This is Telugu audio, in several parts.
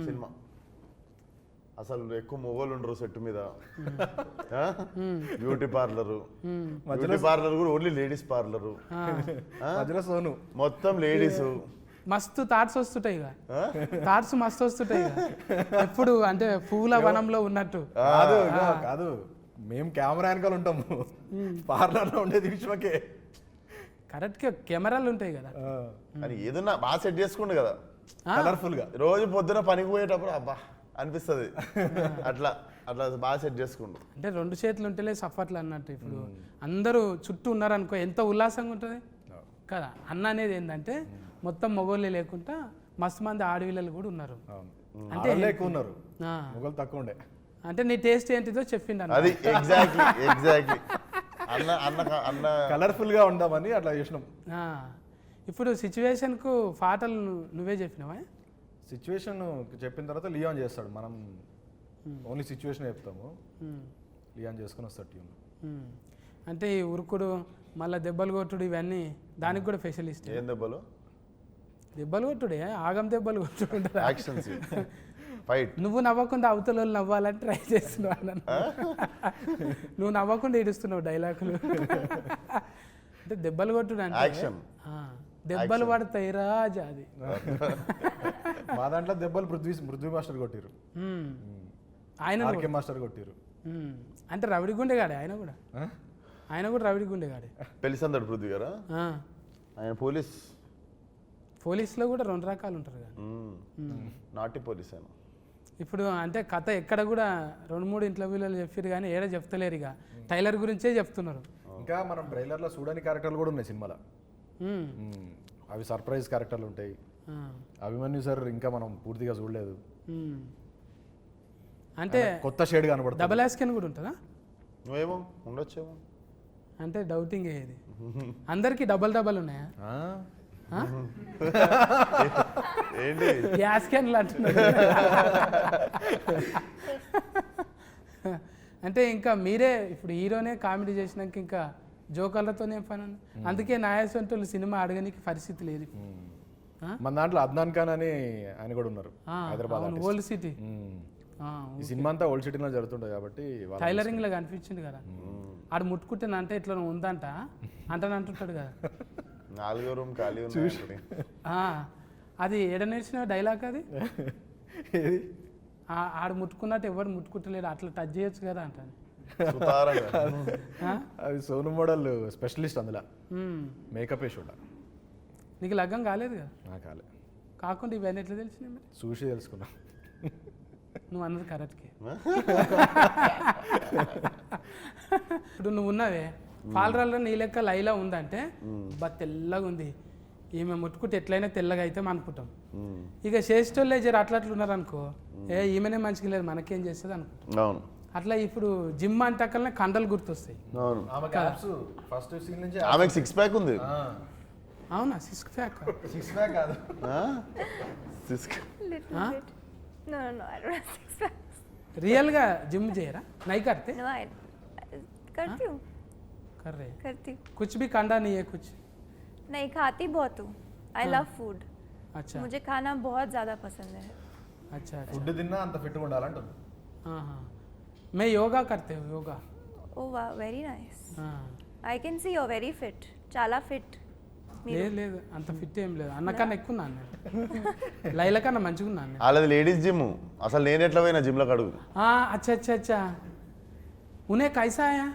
సినిమా. అసలు ఎక్కువ మొగోళ్ళు ఉండరు సెట్ మీద. బ్యూటీ పార్లర్ కూడా ఓన్లీ లేడీస్ పార్లర్, సోను మొత్తం లేడీస్. మస్తు థాట్స్ వస్తుంటాయి ఇక, థాట్స్ మస్తు వస్తుంటాయి ఇక. ఎప్పుడు అంటే పూల వనంలో ఉన్నట్టు. కాదు మేము కెమెరా వెనకాల ఉంటాము, పార్లర్ లో ఉండేది విశ్వకే. కరెక్ట్ గా కెమెరాలు ఉంటాయి కదా. అని ఏదన్నా బాగా సెట్ చేసుకోండి కదా, కలర్ఫుల్ గా. రోజు పొద్దున పనికి పోయేటప్పుడు అబ్బా అనిపిస్తుంది. అట్లా అట్లా బాగా సెట్ చేసుకోండి. అంటే 2 చేతులు ఉంటేలే సఫర్లు అన్నట్టు. ఇప్పుడు అందరూ చుట్టూ ఉన్నారనుకో ఎంత ఉల్లాసంగా ఉంటుంది కదా. అన్న అనేది ఏంటంటే మొత్తం మొగోళ్ళే లేకుండా మస్తు మంది ఆడవిల్లలు కూడా ఉన్నారు. అంటే ఎక్కువ ఉన్నారు, మొగోళ్ళు తక్కువ ఉండే. అంటే నీ టేస్ట్ ఏంటిదో చెప్పిండు అది. ఎగ్జాక్ట్లీ అన్న అన్న అన్న కలర్ఫుల్ గా ఉందామని అట్లా చేసినాం. ఇప్పుడు సిచ్యువేషన్కు పాటలు నువ్వే చెప్పినావా? సిచ్యువేషన్ చెప్పిన తర్వాత లియాన్ చేస్తాడు, మనం ఓన్లీ సిచ్యువేషన్ చెప్తాము, లియాన్ చేసుకుని వస్తాడు ట్యూన్. అంటే ఈ ఉరుకుడు మళ్ళీ దెబ్బలు కొట్టుడు ఇవన్నీ దానికి కూడా స్పెషలిస్ట్. ఏం దెబ్బలు? దెబ్బలు కొట్టుడే, ఆగం దెబ్బలు కొట్టుడు, యాక్షన్స్, ఫైట్. నువ్వు నవ్వకుండా అవతల వాళ్ళు నవ్వాలని ట్రై చేస్తున్నావు. నువ్వు నవ్వకుండా ఏడుస్తున్నావు డైలాగులు. అంటే దెబ్బలు కొట్టుడు అంటే యాక్షన్, దెబ్బలు పడతాయి రాజా. అది మా దాంట్లో దెబ్బలు పృథ్వీ మాస్టర్ కొట్టిరు, ఆయన మాస్టర్ కొట్టిరు. అంటే రవిడి గుండెగాడే ఆయన కూడా, రవిడి గుండెగాడే. పెళ్లిసందడు పృథ్వీ గారా? ఆయన పోలీసులో కూడా 2 రకాలు ఉంటారు కదా. నాటి పోలీస్ ఆయన. ఇప్పుడు అంటే కథ ఎక్కడ కూడా 2-3 ఇంటర్వ్యూలలో చెప్పారు కానీ ఏడా చెప్తలేరు. ఇక టైలర్ గురించే చెప్తున్నారు. ఇంకా మనం ట్రైలర్లో చూడని క్యారెక్టర్లు కూడా ఉన్నాయి సినిమాలో. అవి సర్ప్రైజ్ క్యారెక్టర్లు ఉంటాయి. అభిమన్యు సార్ ఇంకా మనం పూర్తిగా చూడలేదు, అంటే కొత్త షేడ్ కనబడుతుంది. డబల్ యాస్కెన్ కూడా ఉంటుందా? నువ్వేమో ఉండొచ్చేమో అంటే డౌటింగ్ ఏది. అందరికి డబల్ ఉన్నాయా? ఏంటి యాస్కెన్లు అంటున్నారు. అంటే ఇంకా మీరే ఇప్పుడు హీరోనే కామెడీ చేసినాక ఇంకా జోకర్లతోనే పని. అందుకే నాయసంటోళ్ళు సినిమా అడగనికి పరిస్థితి లేదు. మన దాంట్లో అద్నాన్ ఖాన్ అని ఆయన కూడా ఉన్నారు, హైదరాబాద్ ఓల్డ్ సిటీ. ఈ సినిమా అంతా ఓల్డ్ సిటీలో జరుగుతుంటుంది కాబట్టి టైలరింగ్ లో కనిపించింది కదా. ఆడు ముట్టుకుంటున్నా అంటే ఇట్లా ఉందంట అంటుంటాడు కదా. 4వ రూమ్ ఖాళీ ఉంది. అది ఎడ నేర్చిన డైలాగ్ అది. ఆడు ముట్టుకున్నట్టు ఎవరు ముట్టుకుంటలేడు, అట్లా టచ్ చేయొచ్చు కదా అంటాను. అది సోను మోడల్ స్పెషలిస్ట్ అందులో, మేకప్ వేసి. నీకు లగ్గం కాలేదు కదా? నాకు కాలే. కాకుండా ఇవన్నీ ఎట్లా తెలిసినాయి మరి? చూసి తెలుసుకున్నా. నువ్వు అన్నది కరెక్ట్కే. ఇప్పుడు నువ్వు ఉన్నావే పాలరాల్లో నీ లెక్క లైలా ఉందంటే బా తెల్లగా ఉంది, ఈమె ముట్టుకుంటే ఎట్లయినా తెల్లగా అయితే అనుకుంటాం. ఇక చేసేటోళ్ళే జర అట్లా ఉన్నారు అనుకో, ఈమెనే మంచిగా లేదు మనకేం చేస్తుంది అనుకుంటాం. అట్లా ఇప్పుడు జిమ్ అంటకల్నే కండలు గుర్తొస్తాయి. ఆమెకు 6 ప్యాక్ ఉంది. అవునా? 6 ప్యాక్? 6 ప్యాక్ కాదు, रियल గా जिम చేయరా? नहीं करते? नो आई करती हूँ, कर रहे करती हूँ. कुछ भी कांडा नहीं है कुछ? नहीं, खाती बहुत हूँ. I love food. अच्छा, मुझे खाना बहुत ज़्यादा पसंद है. अच्छा. ఫుడ్ తిన్నా అంత ఫిట్గా ఉండాలంటుంది. हाँ हाँ, मैं योगा करते हूँ, yoga. Oh wow, very nice. हाँ. I can see you're very fit. చాలా fit. లేదు అంత ఫిట్ ఏం లేదు, అన్నకన్నా ఎక్కువ ఉన్నాను నేను, లైల కన్నా మంచిగా ఉన్నాను నేను. అలాది లేడీస్ జిమ్. అసలు నేను ఎట్లా పోయినా జిమ్ లో అడుగు. अच्छा अच्छा अच्छा, उन्हें कैसा आया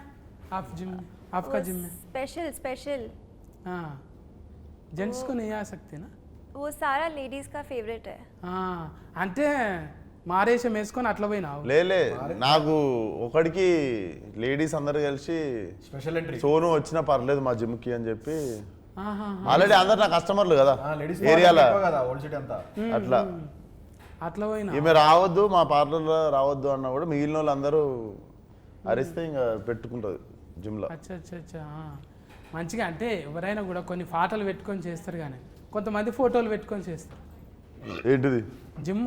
आप जिम, आपका जिम में? स्पेशल. हाँ, जेंट्स को नहीं आ सकते ना? वो सारा लेडीज का फेवरेट है. అంటే మారేషం వేసుకొని అట్లా పోయినావు? లేలే, నాకు ఒకడికి లేడీస్ అందరు కలిసి స్పెషల్ ఎంట్రీ సోను వచ్చినా పర్లేదు మా జిమ్ కి అని చెప్పి, ఆల్రెడీ అందరు నా కస్టమర్లు కదా ఏరియాలో, అట్లా పోయినా. ఈమె రావద్దు మా పార్లర్లో రావద్దు అన్నా కూడా మిగిలిన వాళ్ళు అందరూ అరిస్తే ఇంకా పెట్టుకుంటుంది జిమ్లో. అచ్చా అచ్చా అచ్చా, మంచిగా. అంటే ఎవరైనా కూడా కొన్ని ఫోటోలు పెట్టుకొని చేస్తారు, కానీ కొంతమంది ఫోటోలు పెట్టుకొని చేస్తారు. ఏంటిది జిమ్?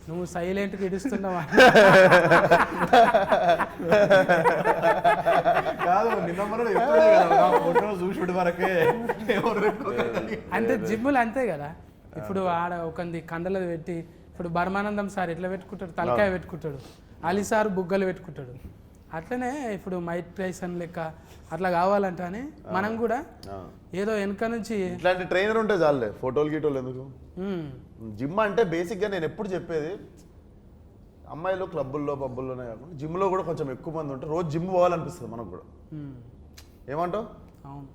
నువ్వు సైలెంట్గా ఇడుస్తున్నావా? కాదు, నిన్న చూసుడు వరకే. అంటే జిమ్లు అంతే కదా, ఇప్పుడు ఆడ ఒకంది కండలు పెట్టి ఇప్పుడు బర్మానందం సార్ ఎట్లా పెట్టుకుంటాడు, తలకాయ పెట్టుకుంటాడు, అలీ సార్ బుగ్గలు పెట్టుకుంటాడు. అట్లనే ఇప్పుడు మైక్ టైసన్ లెక్క అట్లా కావాలంట అని మనం కూడా ఏదో వెనక నుంచి ఇట్లాంటి ట్రైనర్ ఉంటే చాలే, ఫోటోలు గీటోలు ఎందుకు. జిమ్ అంటే బేసిక్గా నేను ఎప్పుడు చెప్పేది, అమ్మాయిలు క్లబ్బుల్లో పబ్బుల్లోనే కాకుండా జిమ్లో కూడా కొంచెం ఎక్కువ మంది ఉంటే రోజు జిమ్ పోవాలనిపిస్తుంది మనకు కూడా. ఏమంటావు? అవును.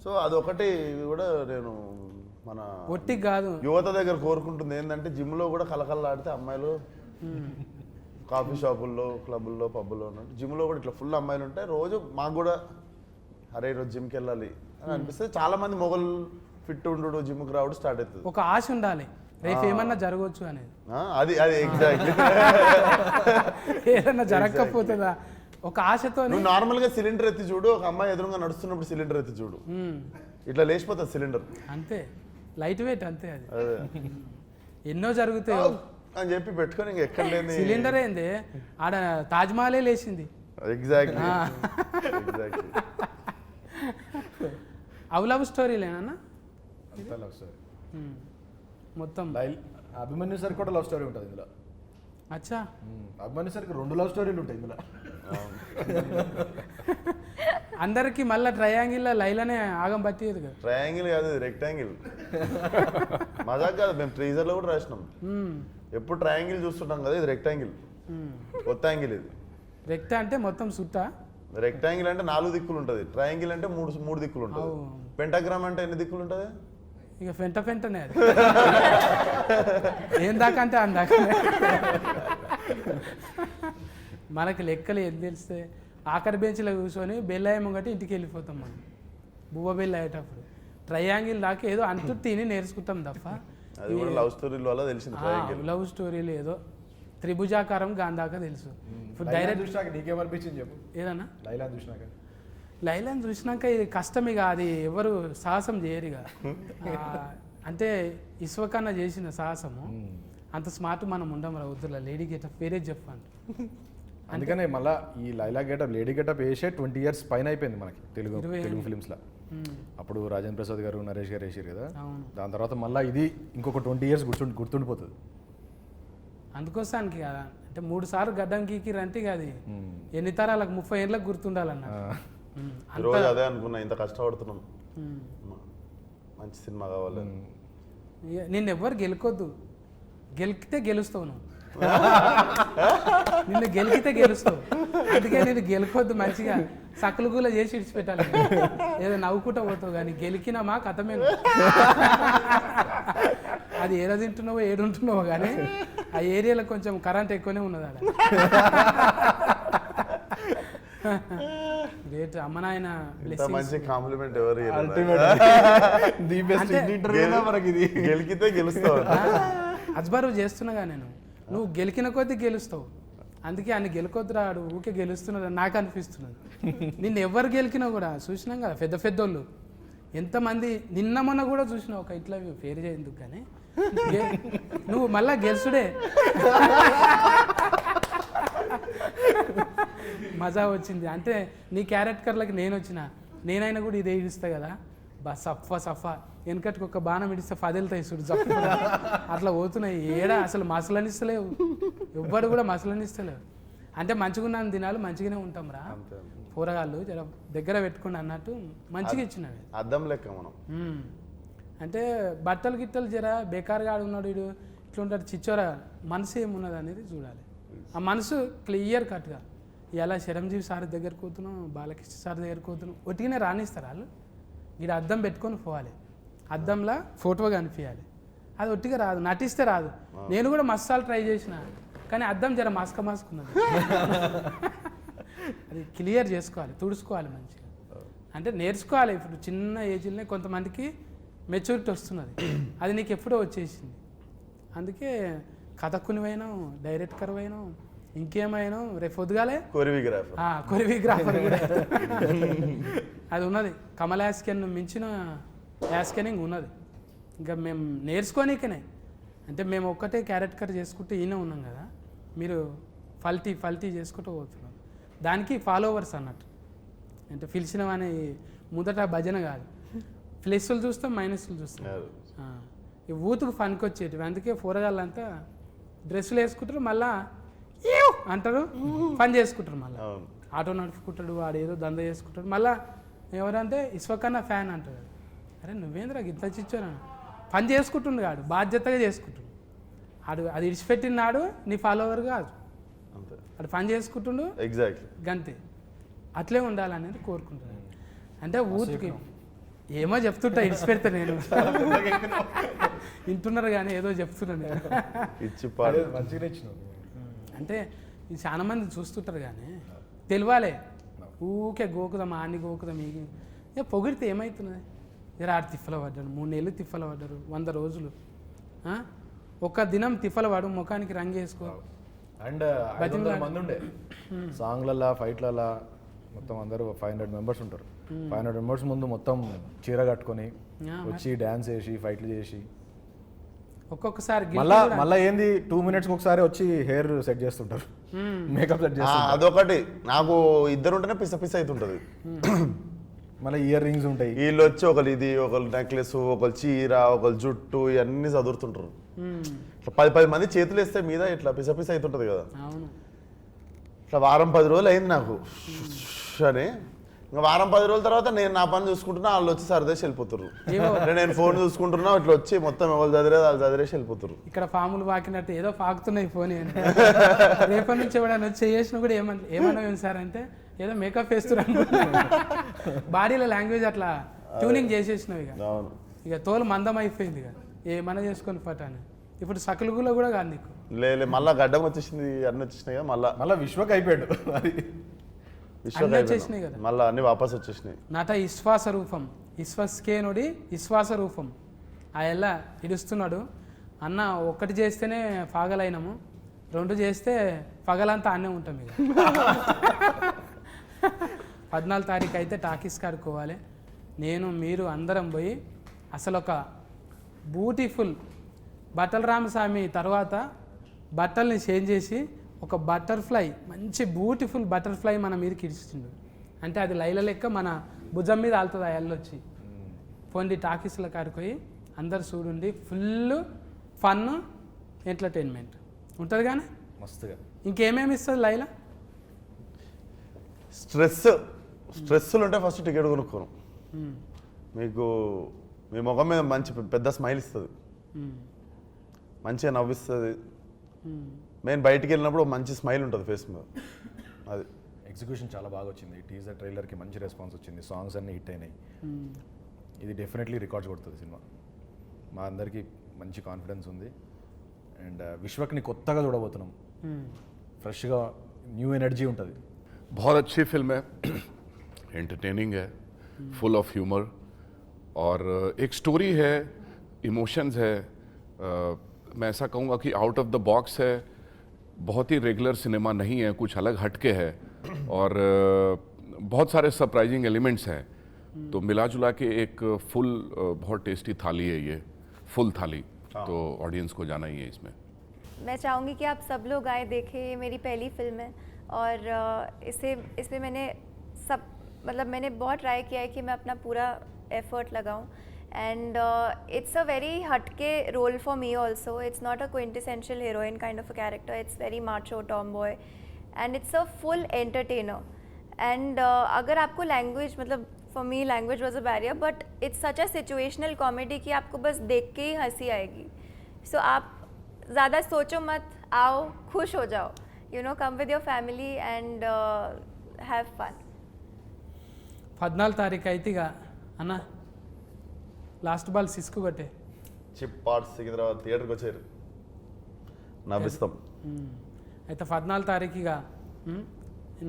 సో అదొకటి కూడా నేను మన ఒట్టి కాదు యువత దగ్గర కోరుకుంటుంది ఏంటంటే, జిమ్లో కూడా కలకల్లాడితే అమ్మాయిలు కాఫీ షాపుల్లో క్లబ్బుల్లో పబ్బుల్లో ఉన్నట్టు జిమ్లో కూడా ఇట్లా ఫుల్ అమ్మాయిలు ఉంటాయి. రోజు మాకు కూడా అరే ఈరోజు జిమ్కి వెళ్ళాలి అని అనిపిస్తుంది. చాలా మంది మొగలు ఫిట్ ఉండు జిమ్కి రావడం స్టార్ట్ అవుతుంది. ఒక ఆశ ఉండాలి, రేపు ఏమన్నా జరగవచ్చు అనేది. అది అది ఎగ్జాక్ట్లీ. ఏదన్నా జరగకపోతుందా ఒక ఆశతో. నువ్వు నార్మల్గా సిలిండర్ ఎత్తి చూడు, ఒక అమ్మాయి ఎదురుగా నడుస్తున్నప్పుడు సిలిండర్ ఎత్తి చూడు, ఇట్లా లేచిపోతుంది సిలిండర్. అంతే, లైట్ వెయిట్ అంతే. అది అదే ఎన్నో జరుగుతాయి అని చెప్పి పెట్టుకొని ఇంక ఎక్కడ లేని సిలిండర్ ఏంది, ఆడ తాజ్మహలే లేచింది. Exactly exactly. అవి లవ్ స్టోరీలేనా? లవ్ స్టోరీ మొత్తం. అభిమన్యు సార్ కూడా లవ్ స్టోరీ ఉంటుంది ఇందులో. అచ్చా, అభిమన్యు సార్కి 2 లవ్ స్టోరీలు ఉంటాయి ఇందులో. అందరికి మళ్ళీ ట్రయాంగిల్లో లైలానే ఆగం పట్టేది కదా. ట్రయాంగిల్ కాదు, రెక్టాంగిల్. మజాక్ కాదు, మేము ట్రీజర్లో కూడా రాసినాం. ఎప్పుడు ట్రయాంగిల్ చూస్తుంటాం కదా, ఇది రెక్టాంగిల్, కొత్త యాంగిల్ ఇది. రెక్ట అంటే మొత్తం సుట్టా, రెక్టాంగిల్ అంటే 4 దిక్కులు ఉంటుంది, ట్రయాంగిల్ అంటే 3 దిక్కులు ఉంటుంది. పెంటాగ్రామ్ అంటే ఎన్ని దిక్కులు ఉంటుంది? ఇక ఫెంటనే అది. ఏం దాకా అంటే అందాక. మనకి లెక్కలు ఏం తెలిస్తే ఆఖరి బెంచ్లో కూర్చొని బెల్ ముంగటి ఇంటికి వెళ్ళిపోతాం మనం, బువ్వ బెల్ అయ్యేటప్పుడు. ట్రయాంగిల్ దాకా ఏదో అంటూ తిని నేర్చుకుంటాం తప్ప. అది కూడా లవ్ స్టోరీల వల్ల తెలిసింది. లవ్ స్టోరీలు ఏదో త్రిభుజాకారం గాంధాక తెలుసు. ఇప్పుడు డైరెక్ట్ చూసినాక నీకేమనిపించింది చెప్పు. ఏదన్నా లైలా చూసినాక? లైలాని చూసినాక ఇది కష్టం, ఇక అది ఎవరు సాహసం చేయరు ఇక. అంటే ఇస్వకన్నా చేసిన సాహసము అంత స్మార్ట్ మనం ఉండం రా వద్దులా. లేడీ గెటప్ వేరే చెప్పండి. అందుకనే మళ్ళీ ఈ లైలా గెటప్, లేడీ గెటప్ వేసే 20 years పైన అయిపోయింది మనకి తెలుగు ఫిలిమ్స్లో. అప్పుడు రాజేంద్ర ప్రసాద్ గారు, నరేష్ గారు వేసారు కదా. దాని తర్వాత మళ్ళీ ఇది ఇంకొక 20 years గుర్తుండిపోతుంది. అందుకోసానికి కదా, అంటే 3 సార్లు గడ్డం గీకిరంటే ఇక అది ఎన్ని తరాలకు 30 ఏళ్ళకి గుర్తుండాలన్న. రోజు అదే అనుకున్నా, ఇంత కష్టపడుతున్నాం, మంచి సినిమా కావాలి. నిన్ను ఎవ్వరు గెలుకొద్దు, గెలికితే గెలుస్తావు నువ్వు. నిన్ను గెలికితే గెలుస్తావు, అందుకే నేను గెలుకొద్దు. మంచిగా సకులుగుల చేసి ఇడిచిపెట్టాలి, ఏదో నవ్వుకుంటూ పోతావు. కానీ గెలికినామా కథమే. అది ఏడ తింటున్నావో ఏడుంటున్నావో కానీ ఆ ఏరియాలో కొంచెం కరెంట్ ఎక్కువనే ఉన్నది ఆడ. గ్రేట్. అమ్మ నాయన మంచి కాంప్లిమెంట్ ఎవరు గెలికితే గెలుస్తావు. అజ్బరు చేస్తున్నాగా నేను, నువ్వు గెలికిన కొద్దీ గెలుస్తావు. అందుకే ఆయన గెలుకొద్దు రాడు, ఊకే గెలుస్తున్నది నాకు అనిపిస్తున్నది. నిన్ను ఎవరు గెలికినా కూడా చూసినాం కదా, పెద్ద పెద్దోళ్ళు ఎంతమంది. నిన్న మొన్న కూడా చూసినావు ఒక ఇట్లా పేరు చేయందుకు, కానీ నువ్వు మళ్ళా గెలుసుడే. మజా వచ్చింది. అంటే నీ క్యారెక్టర్లకి నేను వచ్చిన, నేనైనా కూడా ఇదే ఇడిస్తా కదా, సఫా వెనకటికి ఒక బాణం ఇడిస్తే 10 వెళ్తాయి చూడు, జప్పు అట్లా పోతున్నాయి. ఏడా అసలు మసలనిస్తలేవు, ఎవ్వరు కూడా మసలనిస్తలేవు. అంటే మంచిగా దినాలు మంచిగానే ఉంటాం రా, కూరగాయలు జర దగ్గర పెట్టుకుని అన్నట్టు మంచిగా ఇచ్చినవి. అద్దం లెక్క మనం. అంటే బట్టలు గిట్టలు జర బేకారుగా ఆడున్నాడు వీడు, ఇట్లా ఉంటాడు చిచ్చోరా, మనసు ఏమున్నది అనేది చూడాలి. ఆ మనసు క్లియర్ కట్గా. ఇలా చిరంజీవి సార్ దగ్గరికి పోతున్నాం, బాలకృష్ణ సార్ దగ్గరికి పోతున్నాం, ఒట్టిగానే రాణిస్తారు వాళ్ళు. ఇక్కడ అద్దం పెట్టుకొని పోవాలి, అద్దంలో ఫోటో కనిపించాలి. అది ఒట్టిగా రాదు, నటిస్తే రాదు. నేను కూడా మసాలు ట్రై చేసిన, కానీ అద్దం జర మాస్కున్నది. అది క్లియర్ చేసుకోవాలి, తుడుచుకోవాలి మంచిగా. అంటే నేర్చుకోవాలి. ఇప్పుడు చిన్న ఏజ్లోనే కొంతమందికి మెచ్యూరిటీ వస్తున్నది, అది నీకు ఎప్పుడో వచ్చేసింది. అందుకే కథకునివైనా, డైరెక్టర్ అయినా, ఇంకేమైనా రేపు పొద్దుగాలే కొరియోగ్రాఫర్ కూడా అది ఉన్నది. కమల్ యాస్కెన్ మించిన యాస్కెనింగ్ ఉన్నది. ఇంకా మేము నేర్చుకోనికనే. అంటే మేము ఒక్కటే క్యారెక్టర్ చేసుకుంటూ ఈయన ఉన్నాం కదా, మీరు ఫల్టీ చేసుకుంటూ పోతున్నాం. దానికి ఫాలోవర్స్ అన్నట్టు. అంటే పిలిచినవని ముందట భజన కాదు, ప్లస్లు చూస్తాం మైనస్లు చూస్తాం. ఈ ఊతుకు ఫన్కి వచ్చేటివి. అందుకే పోరగాళ్ళంతా డ్రెస్సులు వేసుకుంటారు, మళ్ళా ఏవ్ అంటారు, పని చేసుకుంటారు. మళ్ళీ అవును. ఆటో నడుపుకుంటాడు, వాడు ఏదో దంద చేసుకుంటాడు. మళ్ళా ఎవరంటే ఇసుకన్నా ఫ్యాన్ అంటాడు. అరే నువ్వేంద్రా ఇంత చిచ్చాను, పని చేసుకుంటుండు కాడు, బాధ్యతగా చేసుకుంటుండు. అది ఇడిచిపెట్టిన నాడు నీ ఫాలోవర్ కాదు, అంతే, అది పని చేసుకుంటుండు ఎగ్జాక్ట్లీ. గంతే. అట్లే ఉండాలనేది కోరుకుంటున్నాను. అంటే ఊరికి ఏమో చెప్తుంటా, ఇడిచిపెడతా నేను. వింటున్నారు కానీ ఏదో చెప్తున్నాను నేను. ఇచ్చి పాడు. మంచిగా ఇచ్చినావు. అంటే ఇది చాలా మంది చూస్తుంటారు కానీ తెలియాలే. ఊకే గోకుదాం, ఆన్ని గోకుదాం, ఇక పొగిడితే ఏమవుతున్నది? జర ఆడు తిప్పల పడ్డాడు, 3 నెలలు తిప్పల పడ్డారు, 100 రోజులు. ఒక్క దినం తిప్పల పడు, ముఖానికి రంగు వేసుకో. అండ్ 500 మంది ఉండే సాంగ్లలా ఫైట్లలా మొత్తం అందరూ 500 మెంబర్స్ ఉంటారు. 500 మెంబర్స్ ముందు మొత్తం చీర కట్టుకొని వచ్చి డ్యాన్స్ చేసి ఫైట్లు చేసి ఒక్కొక్కసారి మళ్ళా ఏంది 2 minutes ఒకసారి వచ్చి హెయిర్ సెట్ చేస్తుంటారు, మేకప్ సెట్ చేస్తుంటారు. అదొకటి నాకు ఇద్దరు ఉంటేనే పిస పిస అవుతుంటది. మళ్ళీ ఇయర్ రింగ్స్ ఉంటాయి. వీళ్ళు వచ్చి ఒకరు ఇది, ఒకరు నెక్లెస్, ఒకరు చీర, ఒకరు జుట్టు, ఇవన్నీ చదువుతుంటారు. ఇట్లా 10 మంది చేతులు వేస్తే మీద ఇట్లా పిస పిస అవుతుంటది కదా. అవును. ఇట్లా వారం 10 రోజులు అయింది నాకు అని. ఇంకా వారం 10 రోజుల తర్వాత నేను నా పని చూసుకుంటున్నా, వాళ్ళు వచ్చి సరదేసి వెళ్ళిపోతారు. నేను ఫోన్ చూసుకుంటున్నా, ఇట్లా వచ్చి మొత్తం ఎవరు చదివేది వాళ్ళు చదివేసి వెళ్ళిపోతారు. ఇక్కడ ఫాములు పాకినట్టు ఏదో పాకుతున్నాయి ఫోన్. రేపటి నుంచి ఎవడన్నా వచ్చి చేసిన కూడా ఏమన్నా సార్ అంటే ఏదో మేకప్ వేస్తున్నారు. బాడీలో లాంగ్వేజ్ అట్లా ట్యూనింగ్ చేసేసినావు. ఇక తోలు మందం అయిపోయింది, ఇక ఏమన్నా చేసుకొని పట్టాను. ఇప్పుడు సకలుగులో కూడా కాదు నీకు. లేదు మళ్ళీ గడ్డం వచ్చేసింది, అన్నీ వచ్చేసినాయి కదా. మళ్ళీ విశ్వక్ అయిపోయాడు. అది అన్నీ వచ్చేసినాయి కదా, మళ్ళీ అన్ని వాపస్ వచ్చేసినాయి. నట విశ్వాస రూపం విశ్వస్కేనుడి విశ్వాస రూపం. ఆ ఎలా ఇడుస్తున్నాడు అన్న. 1 చేస్తేనే పగలైనాము, 2 చేస్తే పగలంతా అన్నే ఉంటాం. ఇక 14 తారీఖు అయితే టాకీస్ కాడుకోవాలి. నేను మీరు అందరం పోయి అసలు ఒక బ్యూటిఫుల్ బట్టల రామస్వామి తర్వాత బట్టల్ని చేంజ్ చేసి ఒక బటర్ఫ్లై, మంచి బ్యూటిఫుల్ బటర్ఫ్లై మన మీదకి ఇడిచిండు. అంటే అది లైల లెక్క మన భుజం మీద ఆలుతుంది. ఆ ఎల్లొచ్చి పోండి టాకీస్ల కాడిపోయి అందరు చూడండి. ఫుల్ ఫన్ ఎంటర్టైన్మెంట్ ఉంటుంది కానీ మస్తుగా. ఇంకేమేమి ఇస్తుంది లైలా? స్ట్రెస్సులు ఉంటే ఫస్ట్ టికెట్ కొనుక్కోను. మీకు మీ ముఖం మీద మంచి పెద్ద స్మైల్ ఇస్తుంది, మంచిగా నవ్విస్తుంది. నేను బయటికి వెళ్ళినప్పుడు మంచి స్మైల్ ఉంటుంది ఫేస్ మీద. అది ఎగ్జిక్యూషన్ చాలా బాగా వచ్చింది. టీజర్ ట్రైలర్కి మంచి రెస్పాన్స్ వచ్చింది, సాంగ్స్ అన్నీ హిట్ అయినాయి. ఇది డెఫినెట్లీ రికార్డ్స్ కొడుతుంది సినిమా. మా అందరికీ మంచి కాన్ఫిడెన్స్ ఉంది. అండ్ విశ్వక్ని కొత్తగా చూడబోతున్నాం, ఫ్రెష్గా న్యూ ఎనర్జీ ఉంటుంది. बहुत अच्छी फिल्म है, एंटरटेनिंग है, फुल ऑफ ह्यूमर और एक स्टोरी है, इमोशंस है. मैं ऐसा कहूँगा कि आउट ऑफ द बॉक्स है, बहुत ही रेगुलर सिनेमा नहीं है, कुछ अलग हटके है और बहुत सारे सरप्राइजिंग एलिमेंट्स हैं. तो मिला जुला के एक फुल बहुत टेस्टी थाली है ये, फुल थाली. तो ऑडियंस को जाना ही है इसमें. मैं चाहूँगी कि आप सब लोग आए देखें. ये मेरी पहली फिल्म है और इसमें मैंने मैंने बहुत ट्राई किया है कि मैं अपना पूरा एफर्ट लगाऊं. एंड इट्स अ वेरी हटके role for me also. It's not a quintessential heroine kind of a character. It's very macho tomboy and it's a full entertainer. And अगर आपको language for me language was a barrier, but it's such a situational comedy कि आपको बस देख के ही हंसी आएगी. सो आप ज़्यादा सोचो मत, आओ, खुश हो जाओ. You know, come with your family and have fun. 14 తారీఖు అయితే ఇక అన్న లాస్ట్ బాల్ సిస్కు కొట్టే చిప్ పార్ట్స్ సికింద్రాబాద్ థియేటర్కి వచ్చారు, నవ్విస్తాం. అయితే 14 తారీఖు ఇక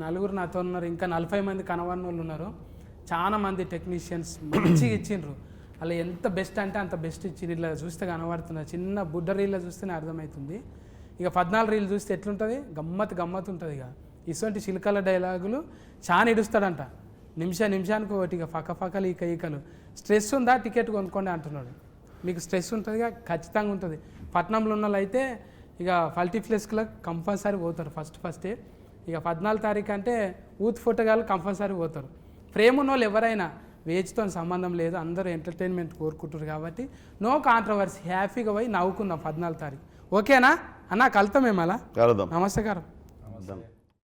నలుగురు నాతో ఉన్నారు, ఇంకా 40 మంది కనవన్న వాళ్ళు ఉన్నారు. చాలా మంది టెక్నీషియన్స్ మంచిగా ఇచ్చిండ్రు. అలా ఎంత బెస్ట్ అంటే అంత బెస్ట్ ఇచ్చిండ్రు. ఇలా చూస్తే కనబడుతున్నారు, చిన్న బుడ్డ రీల్లో చూస్తేనే అర్థమవుతుంది. ఇక 14 రీలు చూస్తే ఎట్లుంటుంది, గమ్మత్ ఉంటుంది. ఇక ఇటువంటి చిలకల డైలాగులు చాలా ఇడుస్తాడంట, నిమిషానికి ఒకటి. ఇక ఫకలు ఈకలు. స్ట్రెస్ ఉందా టికెట్ కొనుక్కోండి అంటున్నాడు. మీకు స్ట్రెస్ ఉంటుందిగా, ఖచ్చితంగా ఉంటుంది. పట్నంలో ఉన్న వాళ్ళు అయితే ఇక మల్టీప్లెక్స్లకు కంపల్సరీ పోతారు ఫస్టే. ఇక 14 తారీఖు అంటే యూత్ ఫోటోగాళ్ళు కంపల్సరీ పోతారు. ప్రేమ ఉన్న వాళ్ళు ఎవరైనా వేజ్తో సంబంధం లేదు, అందరూ ఎంటర్టైన్మెంట్ కోరుకుంటారు కాబట్టి నో కాంట్రవర్సీ, హ్యాపీగా పోయి నవ్వుకుందాం 14 తారీఖు. ఓకేనా అన్న, కలుతాం మేము అలా. కలుద్దాం. నమస్కారం. Done.